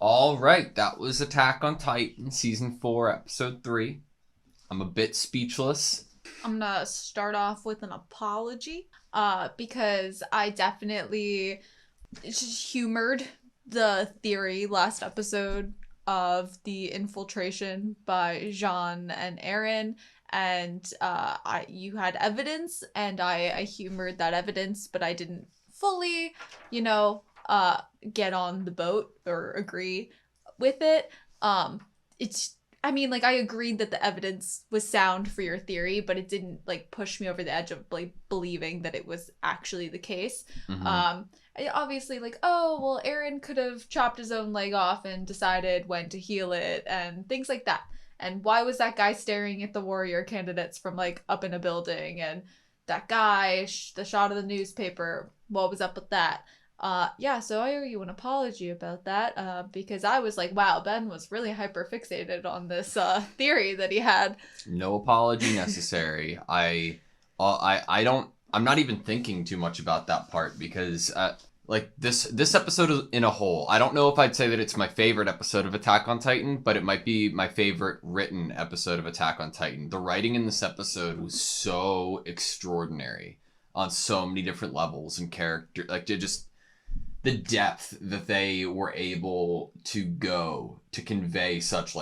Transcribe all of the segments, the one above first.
All right, that was Attack on Titan, Season 4, Episode 3. I'm a bit speechless. I'm gonna start off with an apology, because I definitely just humored the theory last episode of the infiltration by Jean and Eren, and you had evidence, and I humored that evidence, but I didn't fully, get on the boat or agree with it. I agreed that the evidence was sound for your theory, but it didn't push me over the edge of believing that it was actually the case. Mm-hmm. Obviously, Eren could have chopped his own leg off and decided when to heal it and things like that. And why was that guy staring at the warrior candidates from up in a building? And that guy, the shot of the newspaper, what was up with that? So I owe you an apology about that, because I was like, wow, Ben was really hyper-fixated on this theory that he had. No apology necessary. I'm not even thinking too much about that part because, this episode in a whole, I don't know if I'd say that it's my favorite episode of Attack on Titan, but it might be my favorite written episode of Attack on Titan. The writing in this episode was so extraordinary on so many different levels and character, the depth that they were able to go to convey such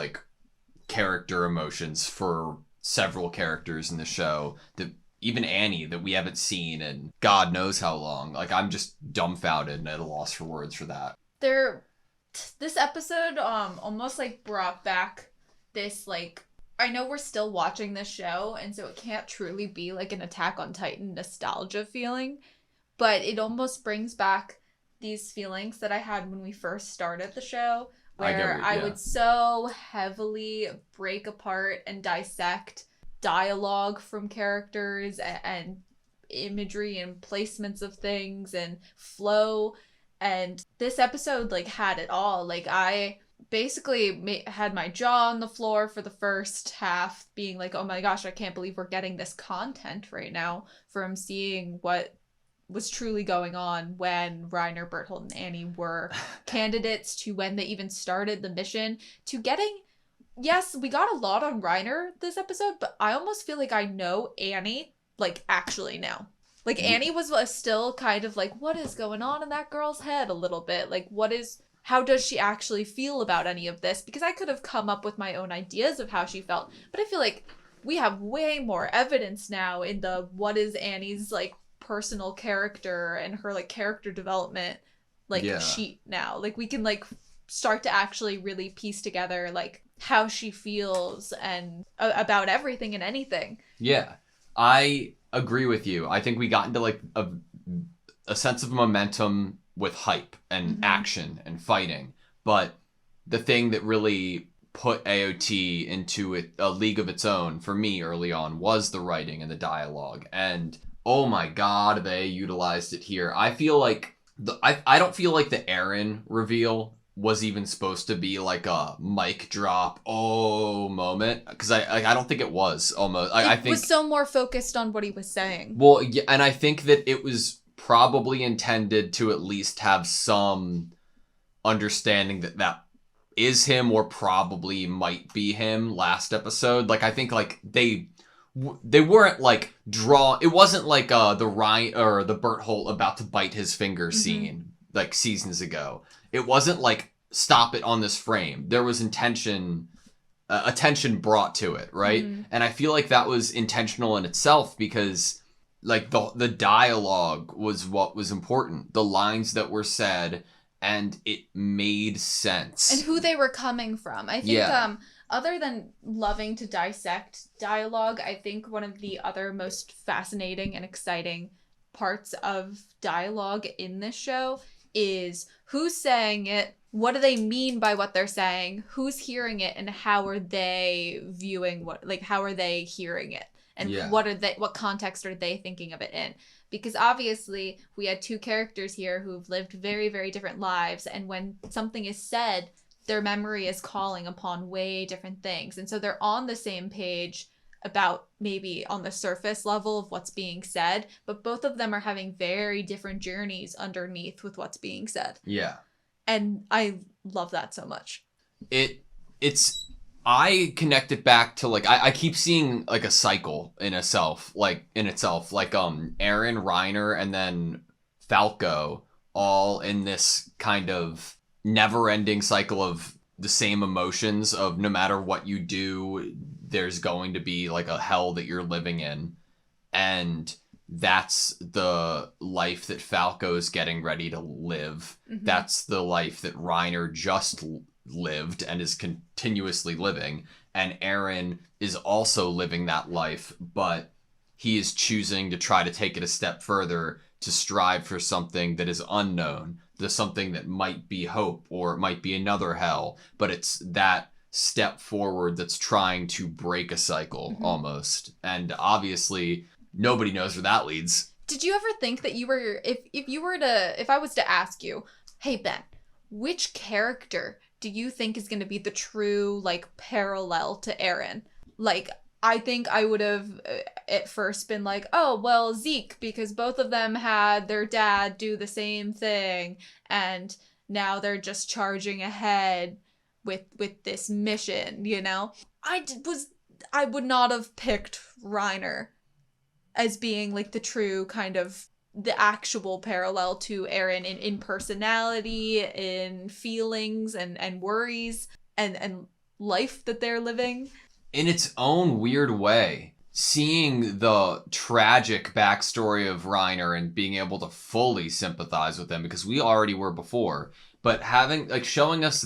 character emotions for several characters in the show, that even Annie, that we haven't seen in God knows how long. I'm just dumbfounded and at a loss for words for that. This episode almost brought back this I know we're still watching this show, and so it can't truly be an Attack on Titan nostalgia feeling, but it almost brings back these feelings that I had when we first started the show, where I would so heavily break apart and dissect dialogue from characters and imagery and placements of things and flow. And this episode had it all. I basically had my jaw on the floor for the first half, being oh my gosh, I can't believe we're getting this content right now from seeing what was truly going on when Reiner, Berthold, and Annie were candidates, to when they even started the mission, to getting... Yes, we got a lot on Reiner this episode, but I almost feel I know Annie, actually now. Annie was still kind of what is going on in that girl's head a little bit? How does she actually feel about any of this? Because I could have come up with my own ideas of how she felt, but I feel we have way more evidence now in the what is Annie's, personal character and her character development sheet now. We can start to actually really piece together how she feels and about everything and anything. Yeah, I agree with you. I think we got into a sense of momentum with hype and action and fighting, but the thing that really put AOT into a league of its own for me early on was the writing and the dialogue, and oh my god, they utilized it here. I feel I don't feel the Eren reveal was even supposed to be a mic drop moment, because I don't think it was. Almost I think it was so more focused on what he was saying. Well, yeah, and I think that it was probably intended to at least have some understanding that is him, or probably might be him last episode. I think they weren't draw. It wasn't the Ryan or the Berthold about to bite his finger scene seasons ago. It wasn't stop it on this frame. There was attention brought to it, right? And I feel that was intentional in itself, because the dialogue was what was important. The lines that were said, and it made sense. And who they were coming from. I think other than loving to dissect dialogue, I think one of the other most fascinating and exciting parts of dialogue in this show is who's saying it, what do they mean by what they're saying, who's hearing it, and how are they viewing how are they hearing it, and what context are they thinking of it in? Because obviously we had two characters here who've lived very, very different lives, and when something is said, their memory is calling upon way different things. And so they're on the same page about maybe on the surface level of what's being said, but both of them are having very different journeys underneath with what's being said. Yeah. And I love that so much. I connect it back to like I keep seeing like a cycle in itself, like Aaron, Reiner, and then Falco all in this kind of never-ending cycle of the same emotions of no matter what you do, there's going to be like a hell that you're living in. And that's the life that Falco is getting ready to live. Mm-hmm. That's the life that Reiner just lived and is continuously living. And Aaron is also living that life, but he is choosing to try to take it a step further to strive for something that is unknown, something that might be hope or it might be another hell, but it's that step forward that's trying to break a cycle almost. And obviously nobody knows where that leads. Did you ever think that you were, if I was to ask you, hey Ben, which character do you think is going to be the true like parallel to Aaron? Like, I think I would have at first been like, oh, well, Zeke, because both of them had their dad do the same thing, and now they're just charging ahead with this mission, you know? I would not have picked Reiner as being like the true kind of the actual parallel to Aaron in personality, in feelings and worries and life that they're living. In its own weird way, seeing the tragic backstory of Reiner and being able to fully sympathize with him, because we already were before, but having, like, showing us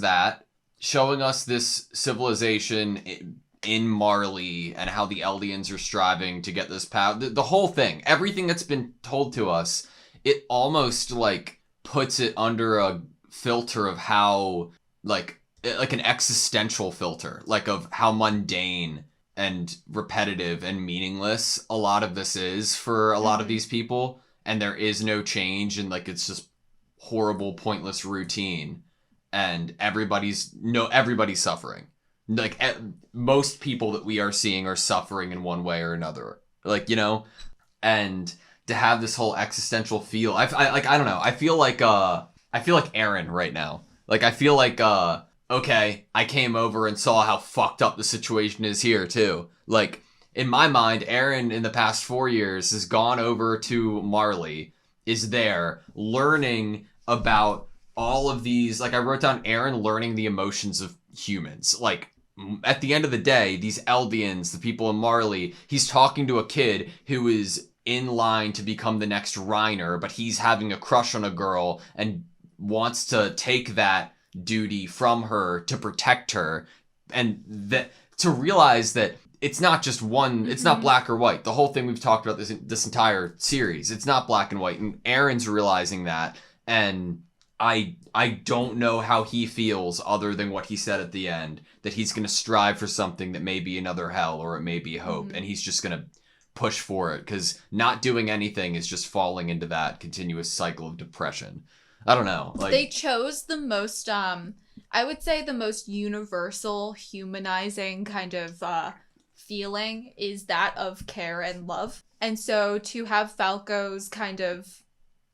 this civilization in Marley and how the Eldians are striving to get this power, the whole thing, everything that's been told to us, it almost, like, puts it under a filter of how, like an existential filter, like of how mundane and repetitive and meaningless a lot of this is for a lot of these people, and there is no change, and like it's just horrible, pointless routine, and everybody's suffering. Like most people that we are seeing are suffering in one way or another, like, you know. And to have this whole existential feel, I don't know, I feel like Aaron right now. Like I feel like okay, I came over and saw how fucked up the situation is here, too. Like, in my mind, Aaron, in the past 4 years, has gone over to Marley, is there, learning about all of these... Like, I wrote down Aaron learning the emotions of humans. Like, at the end of the day, these Eldians, the people in Marley, he's talking to a kid who is in line to become the next Reiner, but he's having a crush on a girl and wants to take that duty from her to protect her, and that to realize that it's not just one, it's not black or white. The whole thing we've talked about this entire series, it's not black and white, and Aaron's realizing that, and I don't know how he feels other than what he said at the end, that he's going to strive for something that may be another hell or it may be hope, and he's just going to push for it, because not doing anything is just falling into that continuous cycle of depression. I don't know. Like, they chose the most, I would say the most universal, humanizing kind of feeling is that of care and love. And so to have Falco's kind of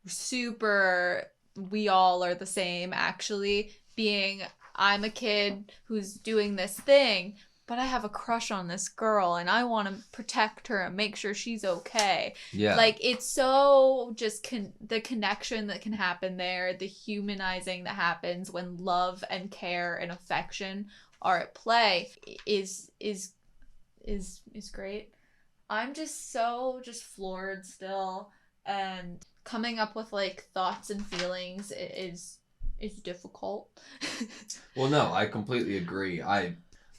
super, we all are the same, actually, being, I'm a kid who's doing this thing, but I have a crush on this girl and I want to protect her and make sure she's okay. Yeah. Like, it's so just the connection that can happen there, the humanizing that happens when love and care and affection are at play is great. I'm just so floored still, and coming up with like thoughts and feelings is difficult. Well, no, I completely agree.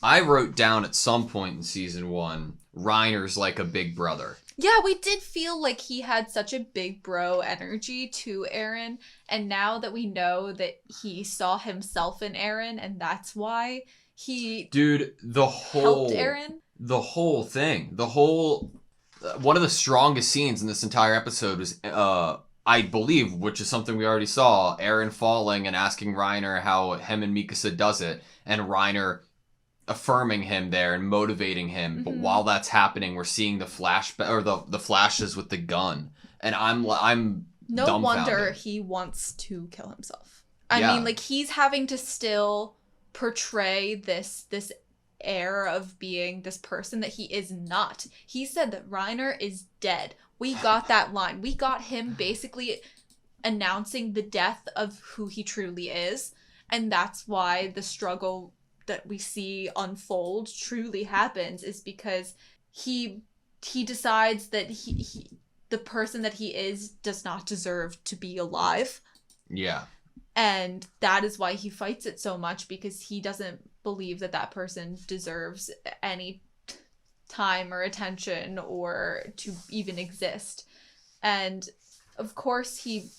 I wrote down at some point in season 1, Reiner's like a big brother. Yeah, we did feel like he had such a big bro energy to Aaron, and now that we know that he saw himself in Aaron, and that's why he helped Aaron. The whole thing, one of the strongest scenes in this entire episode was, I believe, which is something we already saw, Aaron falling and asking Reiner how him and Mikasa does it, and Reiner affirming him there and motivating him. But while that's happening, we're seeing the the flashes with the gun, and I'm no wonder he wants to kill himself. I mean, like, he's having to still portray this air of being this person that he is not. He said that Reiner is dead. We got that line. We got him basically announcing the death of who he truly is. And that's why the struggle that we see unfold truly happens, is because he decides that he the person that he is does not deserve to be alive. Yeah. And that is why he fights it so much, because he doesn't believe that that person deserves any time or attention or to even exist. And of course he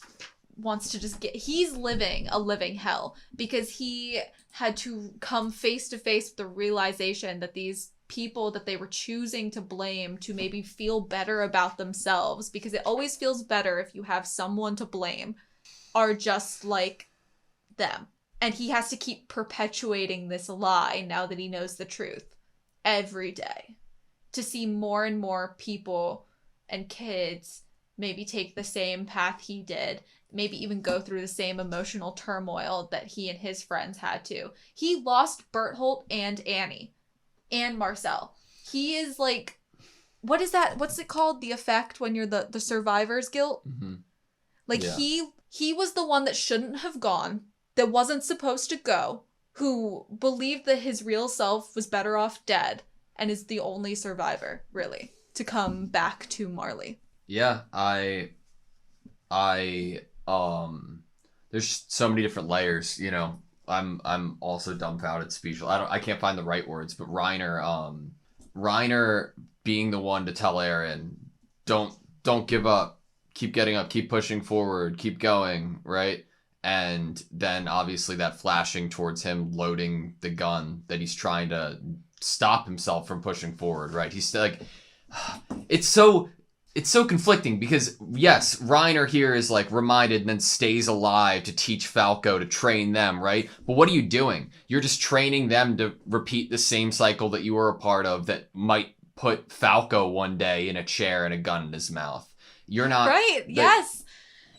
wants to just he's living a living hell, because he had to come face to face with the realization that these people that they were choosing to blame to maybe feel better about themselves, because it always feels better if you have someone to blame, are just like them. And he has to keep perpetuating this lie now that he knows the truth every day, to see more and more people and kids maybe take the same path he did, maybe even go through the same emotional turmoil that he and his friends had to. He lost Berthold and Annie and Marcel. He is like, what is that? What's it called? The effect when you're the survivor's guilt? Mm-hmm. Like, he was the one that shouldn't have gone, that wasn't supposed to go, who believed that his real self was better off dead, and is the only survivor, really, to come back to Marley. Yeah, there's so many different layers, you know. I'm also dumbfounded, speechless. I can't find the right words, but Reiner being the one to tell Eren, don't give up, keep getting up, keep pushing forward, keep going, right? And then obviously that flashing towards him loading the gun that he's trying to stop himself from pushing forward, right? He's like, it's so conflicting, because yes, Reiner here is like reminded and then stays alive to teach Falco, to train them, right? But what are you doing? You're just training them to repeat the same cycle that you were a part of that might put Falco one day in a chair and a gun in his mouth. You're not... Right, yes.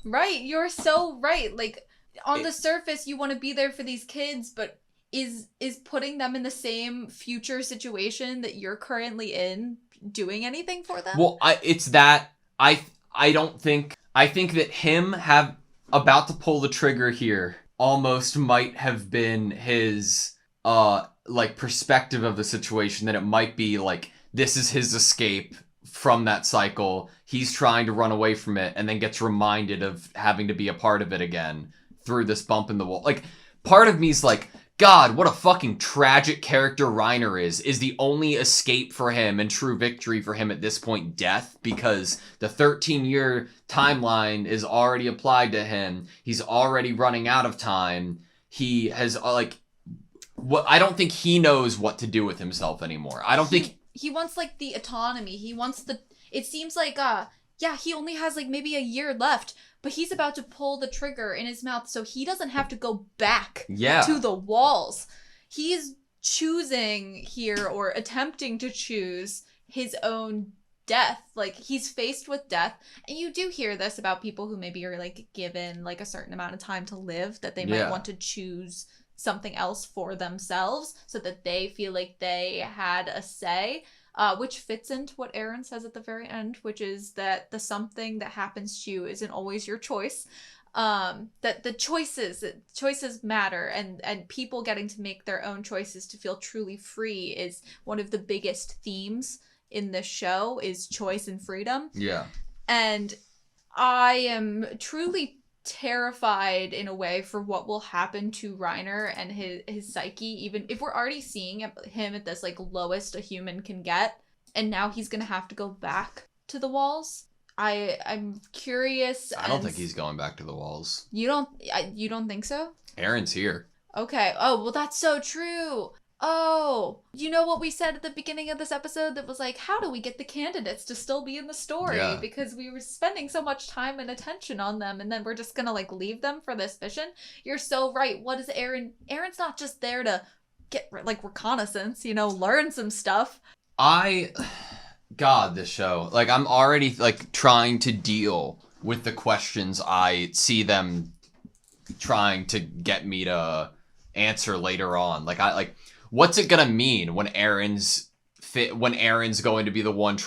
Right, you're so right. Like, on the surface, you want to be there for these kids, but is putting them in the same future situation that you're currently in doing anything for them? Well, I think that him about to pull the trigger here almost might have been his like perspective of the situation, that it might be like this is his escape from that cycle. He's trying to run away from it and then gets reminded of having to be a part of it again through this bump in the wall. Like, part of me is like, God, what a fucking tragic character Reiner is the only escape for him and true victory for him at this point death, because the 13-year timeline is already applied to him. He's already running out of time. He has, like, I don't think he knows what to do with himself anymore. I don't think... He wants, like, the autonomy. He wants it seems like, he only has, like, maybe a year left, but he's about to pull the trigger in his mouth so he doesn't have to go back to the walls. He's choosing here, or attempting to choose, his own death. Like, he's faced with death. And you do hear this about people who maybe are, like, given, like, a certain amount of time to live, that they might want to choose something else for themselves so that they feel like they had a say. Which fits into what Eren says at the very end, which is that the something that happens to you isn't always your choice. That the choices matter, and people getting to make their own choices to feel truly free is one of the biggest themes in this show, is choice and freedom. Yeah. And I am truly terrified in a way for what will happen to Reiner and his psyche, even if we're already seeing him at this, like, lowest a human can get, and now he's gonna have to go back to the walls. I'm curious. I don't think he's going back to the walls. You don't think so? Eren's here. Okay. Oh, well, that's so true. Oh, you know what we said at the beginning of this episode that was like, how do we get the candidates to still be in the story? Yeah. Because we were spending so much time and attention on them, and then we're just gonna, like, leave them for this mission? You're so right. What is Eren? Eren's not just there to get, like, reconnaissance, you know, learn some stuff. God, this show. Like, I'm already, like, trying to deal with the questions I see them trying to get me to answer later on. Like, what's it gonna mean when Aaron's going to be the one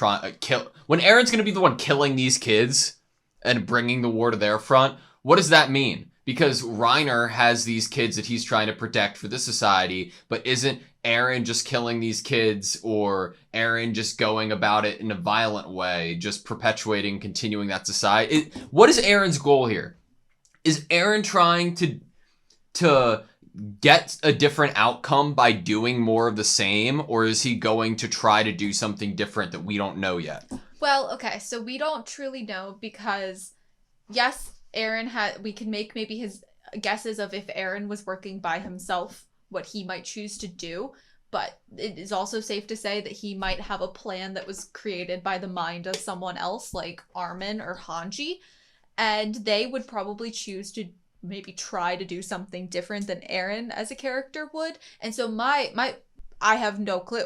when Aaron's gonna be the one killing these kids and bringing the war to their front? What does that mean? Because Reiner has these kids that he's trying to protect for this society, but isn't Aaron just killing these kids, or Aaron just going about it in a violent way, just perpetuating, continuing that society? What is Aaron's goal here? Is Aaron trying to get a different outcome by doing more of the same, or is he going to try to do something different that we don't know yet? Well, okay, so we don't truly know because, yes, we can make maybe his guesses of if Aaron was working by himself, what he might choose to do, but it is also safe to say that he might have a plan that was created by the mind of someone else, like Armin or Hanji, and they would probably choose to maybe try to do something different than Aaron as a character would. And so I have no clue,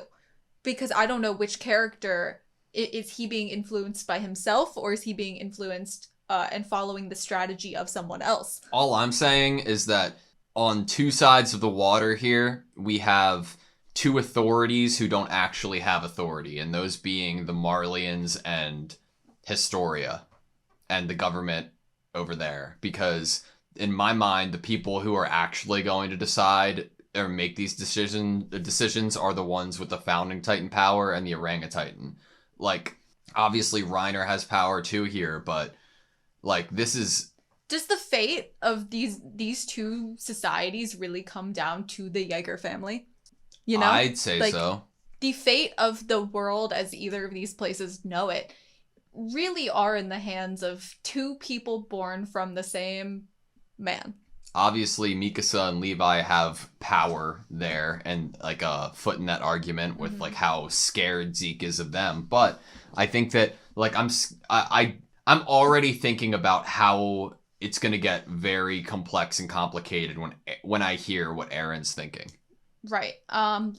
because I don't know which character is he being influenced by himself, or is he being influenced and following the strategy of someone else. All I'm saying is that on two sides of the water here, we have two authorities who don't actually have authority, and those being the Marlians and Historia and the government over there. Because in my mind, the people who are actually going to decide or make these decisions are the ones with the founding Titan power and the Orangutan. Like, obviously Reiner has power too here, but like, this is... Does the fate of these two societies really come down to the Jaeger family? You know? I'd say like, so. The fate of the world, as either of these places know it, really are in the hands of two people born from the same man. Obviously, Mikasa and Levi have power there, and like a foot in that argument with like how scared Zeke is of them. But I think that like I'm already thinking about how it's going to get very complex and complicated when I hear what Aaron's thinking. Right.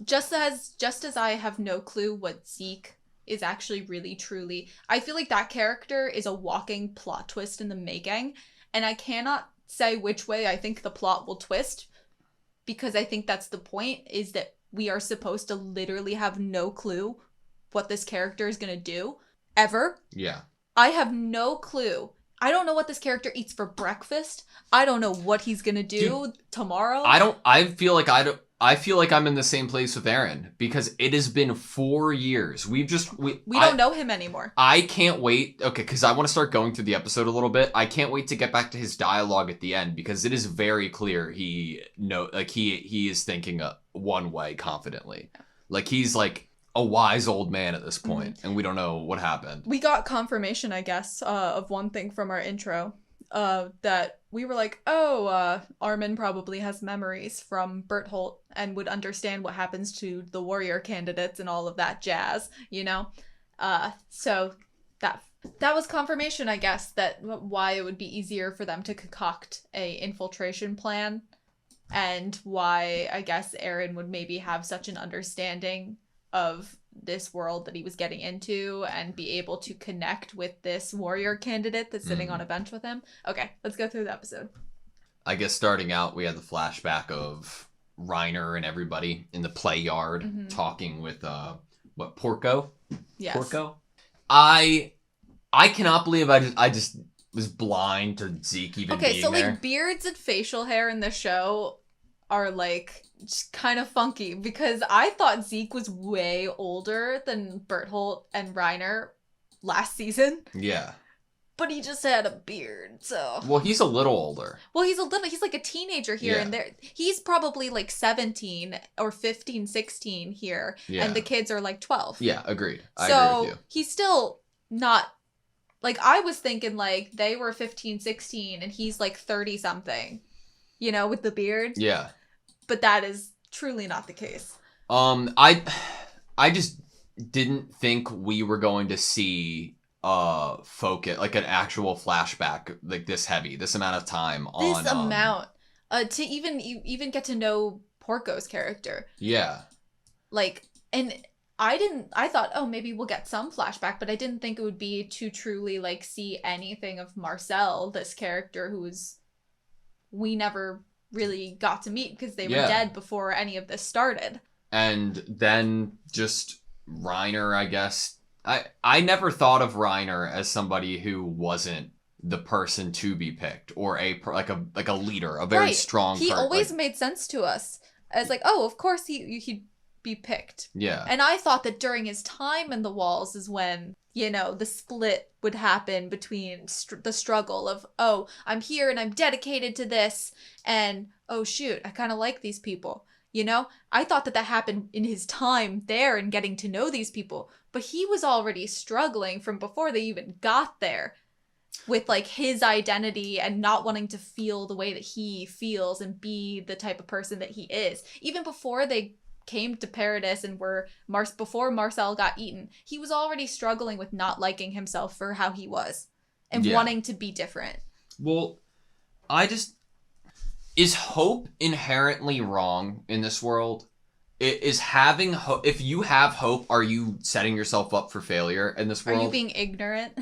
Just as I have no clue what Zeke is actually really truly, I feel like that character is a walking plot twist in the making, and I cannot say which way I think the plot will twist, because I think that's the point, is that we are supposed to literally have no clue what this character is going to do ever. Yeah. I have no clue. I don't know what this character eats for breakfast. I don't know what he's gonna do tomorrow. I feel like I'm in the same place with Aaron, because it has been 4 years. We don't know him anymore. I can't wait. Okay, because I want to start going through the episode a little bit. I can't wait to get back to his dialogue at the end, because it is very clear he is thinking one way confidently. Like, he's like a wise old man at this point, and we don't know what happened. We got confirmation, I guess, of one thing from our intro, that we were like, Armin probably has memories from Bertholdt and would understand what happens to the warrior candidates and all of that jazz, you know? So that was confirmation, I guess, that why it would be easier for them to concoct a infiltration plan, and why I guess Aaron would maybe have such an understanding of this world that he was getting into and be able to connect with this warrior candidate that's sitting on a bench with him. Okay, let's go through the episode. I guess starting out, we had the flashback of Reiner and everybody in the play yard talking with, Porco? Yes. Porco? I cannot believe I just was blind to Zeke even being there. Okay, so like beards and facial hair in the show are like just kind of funky, because I thought Zeke was way older than Bertholdt and Reiner last season. Yeah. But he just had a beard, so... Well, he's a little older. Well, he's like a teenager here, and he's probably like 17 or 15, 16 here, and the kids are like 12. Yeah, agreed. I agree with you. He's still not... Like, I was thinking like they were 15, 16, and he's like 30-something, you know, with the beard. Yeah. But that is truly not the case. I just didn't think we were going to see focus, like an actual flashback like this heavy, this amount of time on this amount to even get to know Porco's character. Yeah. Like, and I thought, oh, maybe we'll get some flashback, but I didn't think it would be to truly like see anything of Marcel, this character who's we never really got to meet because they were Yeah. dead before any of this started. And then just Reiner, I guess. I never thought of Reiner as somebody who wasn't the person to be picked, or like a leader, a very strong He person. always made sense to us as like, oh, of course he'd be picked. Yeah. And I thought that during his time in the walls is when, you know, the split would happen between the struggle of, oh, I'm here and I'm dedicated to this, and oh shoot, I kind of like these people. You know, I thought that happened in his time there and getting to know these people, but he was already struggling from before they even got there with like his identity and not wanting to feel the way that he feels and be the type of person that he is. Even before they came to Paradis and before Marcel got eaten, he was already struggling with not liking himself for how he was and wanting to be different. Well, is hope inherently wrong in this world? Is having hope, if you have hope, are you setting yourself up for failure in this world? Are you being ignorant?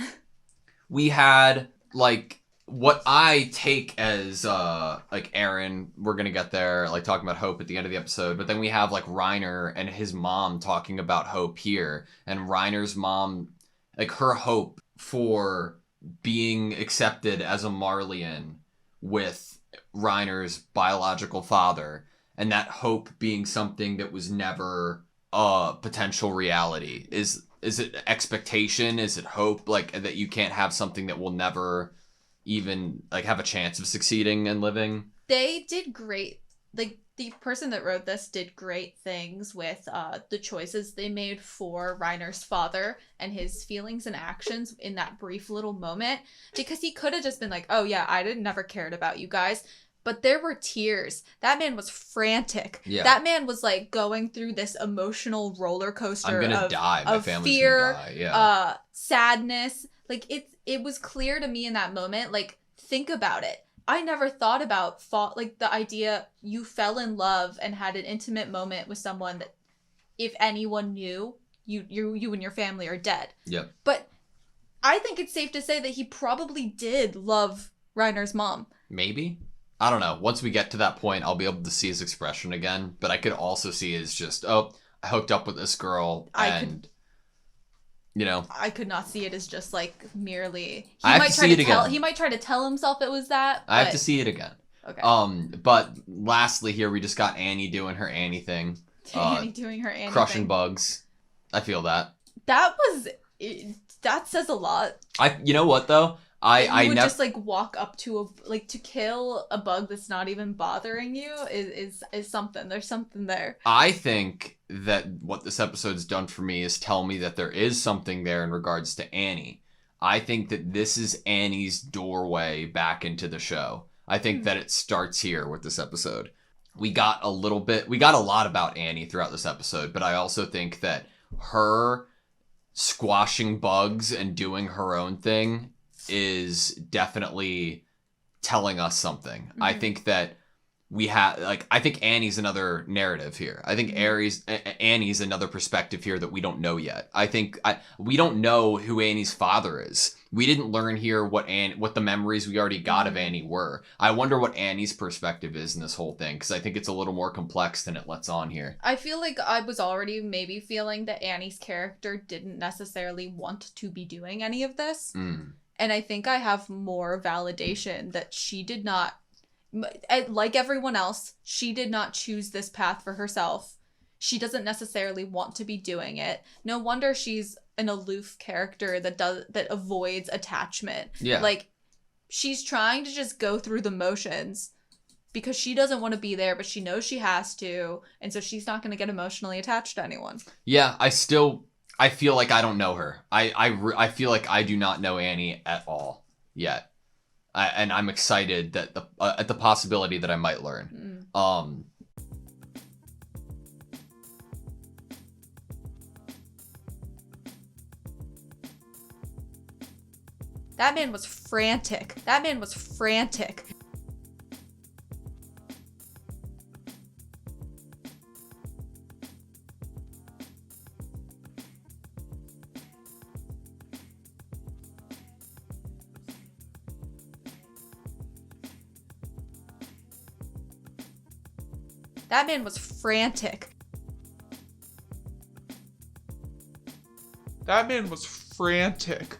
We had, like, what I take as, like, Aaron, we're gonna get there, like, talking about hope at the end of the episode, but then we have, like, Reiner and his mom talking about hope here, and Reiner's mom, like, her hope for being accepted as a Marleyan with Reiner's biological father, and that hope being something that was never a potential reality. Is it expectation? Is it hope, like, that you can't have something that will never even, like, have a chance of succeeding and living? They did great. Like, the person that wrote this did great things with the choices they made for Reiner's father and his feelings and actions in that brief little moment, because he could have just been like, oh yeah, I never cared about you guys. But there were tears. That man was frantic. Yeah. That man was like going through this emotional roller coaster I'm gonna die. My of family's fear, gonna die. Yeah. sadness. Like it was clear to me in that moment. Like, think about it. I never thought about like the idea you fell in love and had an intimate moment with someone that, if anyone knew, you and your family are dead. Yep. But I think it's safe to say that he probably did love Reiner's mom. Maybe. I don't know. Once we get to that point, I'll be able to see his expression again. But I could also see it as just, oh, I hooked up with this girl, you know. I could not see it as just like merely. I have to see it again. He might try to tell himself it was that. I have to see it again. Okay. But lastly, here we just got Annie doing her Annie thing. Annie doing her Annie crushing thing. bugs. I feel that. That says a lot. You know what though? I would never just like walk up to to kill a bug that's not even bothering you is something. There's something there. I think that what this episode's done for me is tell me that there is something there in regards to Annie. I think that this is Annie's doorway back into the show. I think that it starts here with this episode. We got a lot about Annie throughout this episode, but I also think that her squashing bugs and doing her own thing is definitely telling us something. Mm-hmm. I think that I think Annie's another narrative here. I think Annie's another perspective here that we don't know yet. I think we don't know who Annie's father is. We didn't learn here what the memories we already got of Annie were. I wonder what Annie's perspective is in this whole thing, because I think it's a little more complex than it lets on here. I feel like I was already maybe feeling that Annie's character didn't necessarily want to be doing any of this. And I think I have more validation that she did not, like everyone else, she did not choose this path for herself. She doesn't necessarily want to be doing it. No wonder she's an aloof character that avoids attachment. Yeah. Like, she's trying to just go through the motions because she doesn't want to be there, but she knows she has to, and so she's not going to get emotionally attached to anyone. Yeah, I feel like I don't know her. I feel like I do not know Annie at all yet. And I'm excited that at the possibility that I might learn. That man was frantic. That man was frantic. That man was frantic.